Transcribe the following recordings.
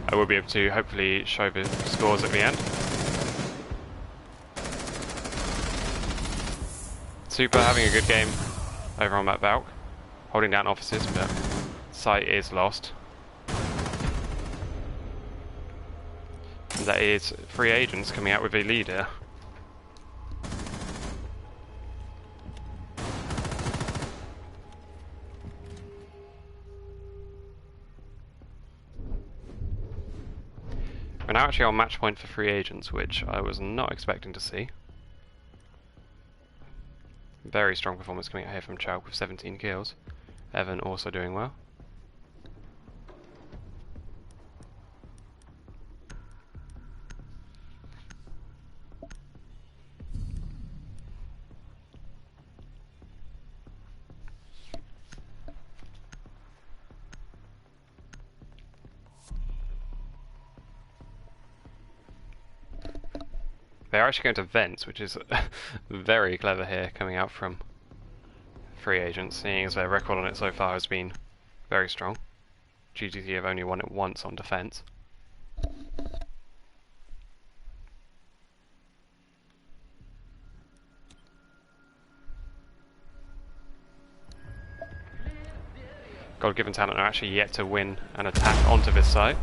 I will be able to hopefully show the scores at the end. Super having a good game over on that Valk, holding down offices, but sight is lost. And that is free agents coming out with a leader. We're now actually on match point for free agents, which I was not expecting to see. Very strong performance coming out here from Chalk with 17 kills. Evan also doing well. They're actually going to vents, which is very clever here coming out from free agents, seeing as their record on it so far has been very strong. GGT have only won it once on defense. God-given talent are actually yet to win an attack onto this site.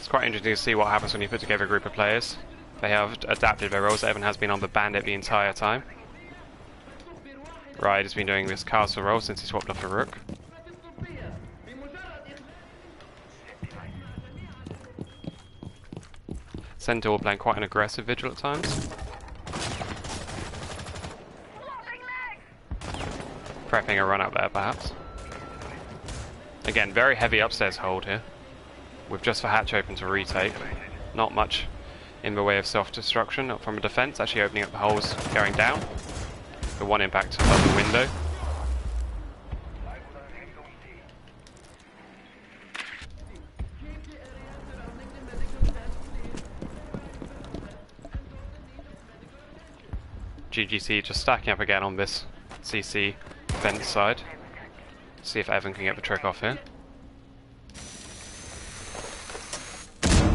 Quite interesting to see what happens when you put together a group of players. They have adapted their roles. Evan has been on the bandit the entire time. Ride has been doing this castle role since he swapped off the rook. Centaur playing quite an aggressive vigil at times. Prepping a run up there perhaps. Again, very heavy upstairs hold here, with just the hatch open to retake. Not much in the way of self-destruction from a defense, actually opening up the holes going down. The one impact above the window. GGT just stacking up again on this CC fence side. See if Evan can get the trick off here.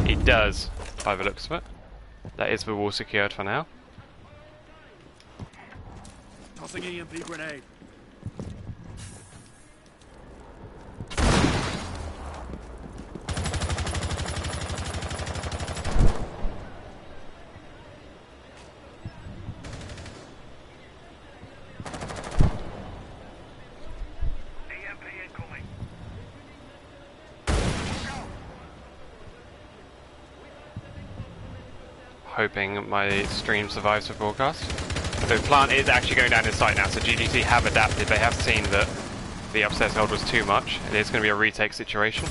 He does, by the looks of it. That is the wall secured for now. Tossing EMP grenade. Hoping my stream survives the broadcast. The plant is actually going down in sight now, so GGT have adapted. They have seen that the upstairs hold was too much. It is going to be a retake situation.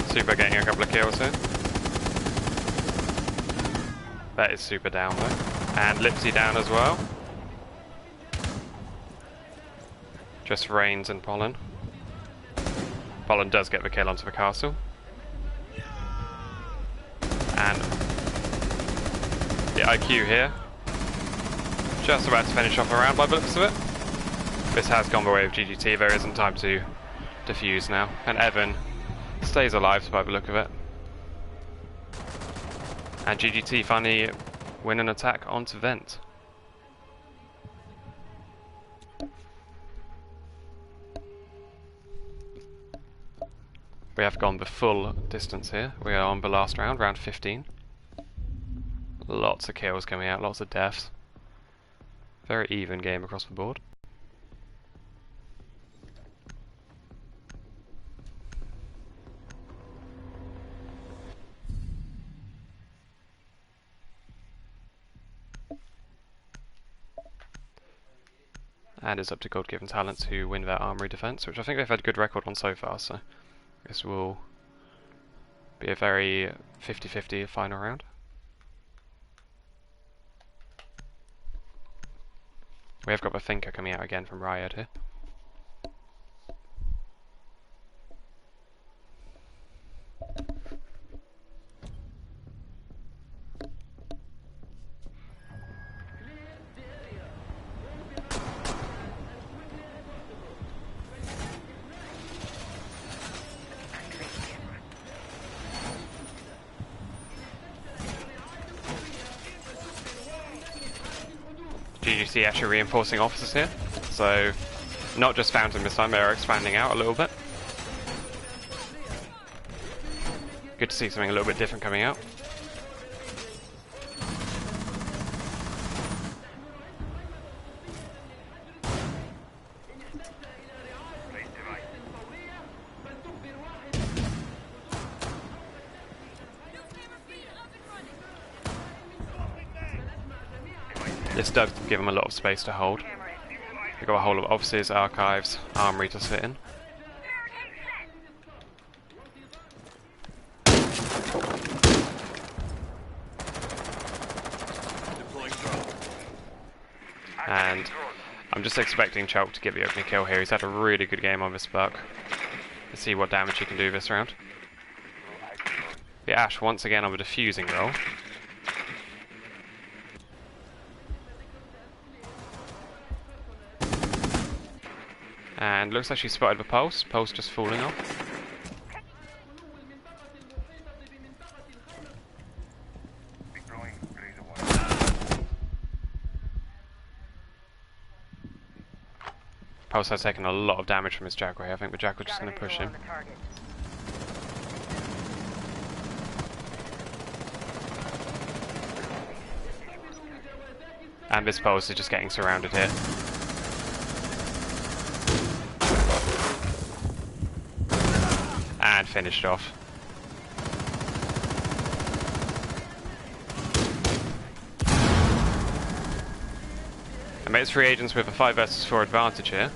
Super getting a couple of kills here. That is Super down though. And Lipsy down as well. Just Rains and Pollen. Pollen does get the kill onto the castle. And the IQ here. Just about to finish off a round by the looks of it. This has gone the way of GGT, there isn't time to defuse now. And Evan stays alive by the look of it. And GGT finally win an attack onto Vent. We have gone the full distance here. We are on the last round, round 15. Lots of kills coming out, lots of deaths. Very even game across the board. and it's up to God-given talents who win their armory defense, which I think they've had a good record on so far, so this will be a very 50-50 final round. We have got the Thinker coming out again from Riot here. GGT actually reinforcing officers here, so not just Fountain this time, they're expanding out a little bit. Good to see something a little bit different coming out. This does give them a lot of space to hold. They've got a whole lot of offices, archives, armory to sit in. And I'm just expecting Chalk to get the opening kill here. He's had a really good game on this buck. Let's see what damage he can do this round. The Ash once again on the diffusing roll. And looks like she spotted the Pulse. Pulse just falling off. Pulse has taken a lot of damage from his Jackal here. I think the Jackal just going to push him. And this Pulse is just getting surrounded here. And finished off. And it's free agents with a 5 versus 4 advantage here.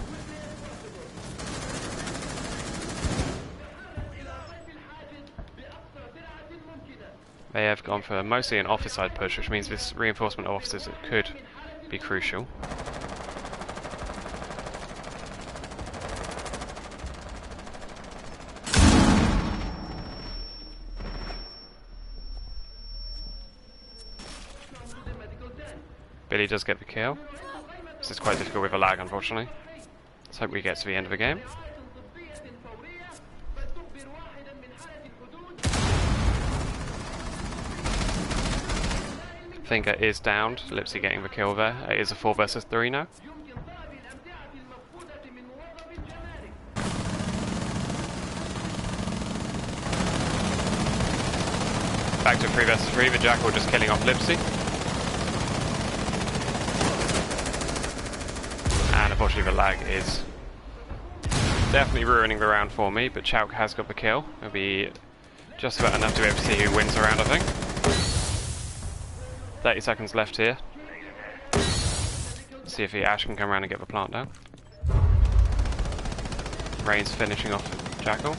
They have gone for mostly an office side push, which means this reinforcement of officers could be crucial. Billy does get the kill. This is quite difficult with a lag, unfortunately. Let's hope we get to the end of the game. Thinker is downed. Lipsy getting the kill there. It is a 4 versus 3 now. Back to 3 versus 3. The Jackal just killing off Lipsy. And unfortunately the lag is definitely ruining the round for me, but Chauk has got the kill. It'll be just about enough to be able to see who wins the round, I think. 30 seconds left here. See if the Ash can come around and get the plant down. Rain's finishing off Jackal.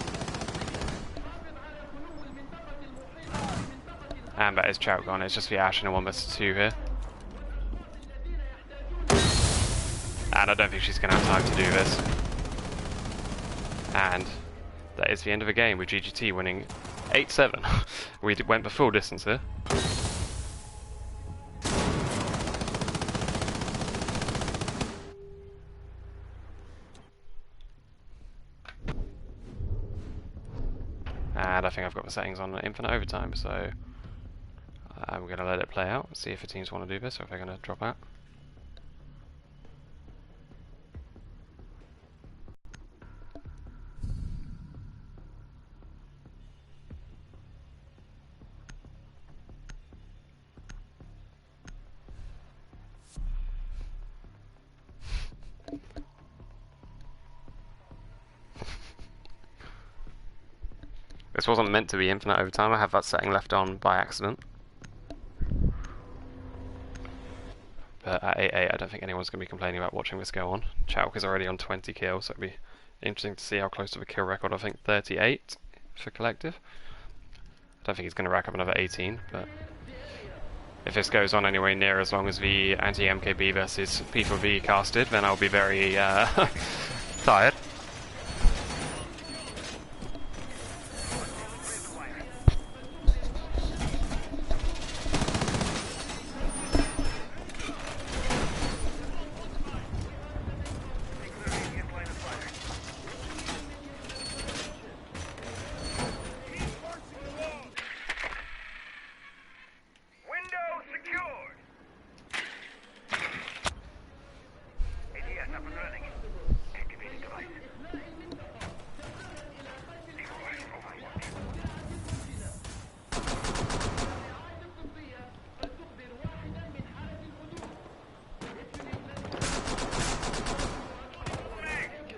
And that is Chauk gone. It's just the Ash in a 1 versus 2 here. And I don't think she's going to have time to do this. And that is the end of the game with GGT winning 8-7. We went the full distance here. And I think I've got the settings on infinite overtime, so I'm going to let it play out, see if the teams want to do this or if they're going to drop out. This wasn't meant to be infinite overtime, I have that setting left on by accident. But but at 8-8 I don't think anyone's going to be complaining about watching this go on. Chalk is already on 20 kills, so it'll be interesting to see how close to the kill record. I think 38 for collective. I don't think he's going to rack up another 18, but if this goes on anywhere near as long as the anti-MKB versus P4V casted, then I'll be very tired.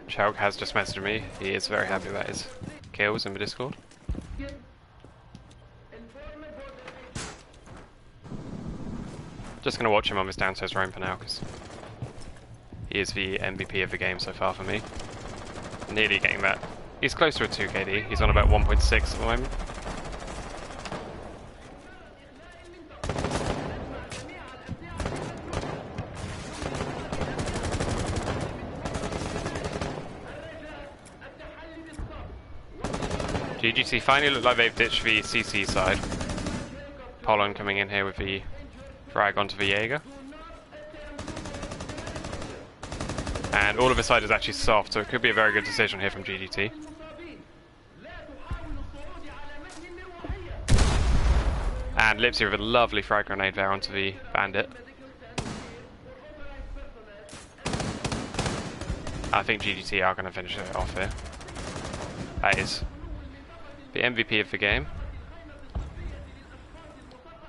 Chalk has just messaged me. He is very happy about his kills in the Discord. Just going to watch him on this downstairs roam for now, because he is the MVP of the game so far for me. Nearly getting that. He's close to a 2 KD. He's on about 1.6 at the moment. GGT finally look like they've ditched the CC side. Poland coming in here with the frag onto the Jaeger. And all of the side is actually soft, so it could be a very good decision here from GGT. And Lipsy with a lovely frag grenade there onto the bandit. I think GGT are going to finish it off here. That is the MVP of the game,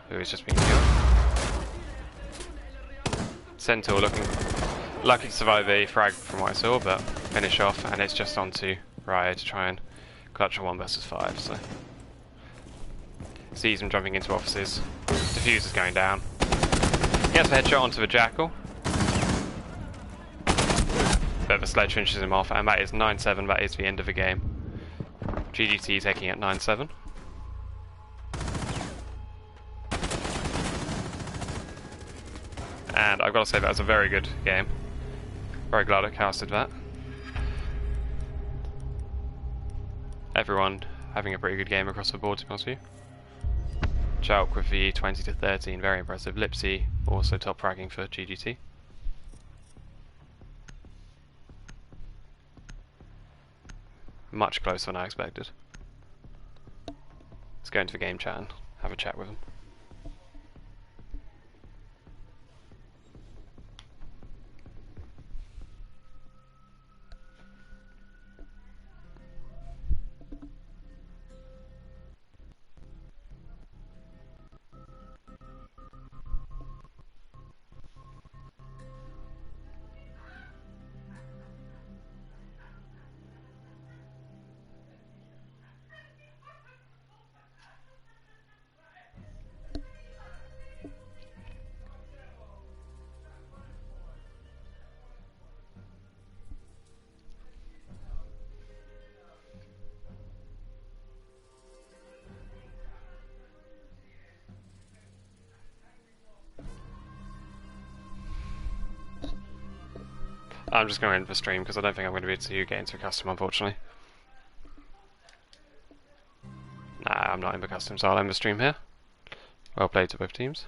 who is just being killed. Centaur looking lucky to survive a frag from what I saw, but finish off, and it's just on to Raya to try and clutch a 1 versus 5. So sees him jumping into offices. Diffuser's going down. He has a headshot onto the Jackal, but the sledge finishes him off, and that is 9-7. That is the end of the game. GGT taking it 9-7. And I've got to say that was a very good game. Very glad I casted that. Everyone having a pretty good game across the board, to be honest with you. Chalk with the 20-13, very impressive. Lipsy also top fragging for GGT. Much closer than I expected. Let's go into the game chat and have a chat with him. I'm just going to end the stream because I don't think I'm going to be able to get into a custom, unfortunately. Nah, I'm not in the custom, so I'll end the stream here. Well played to both teams.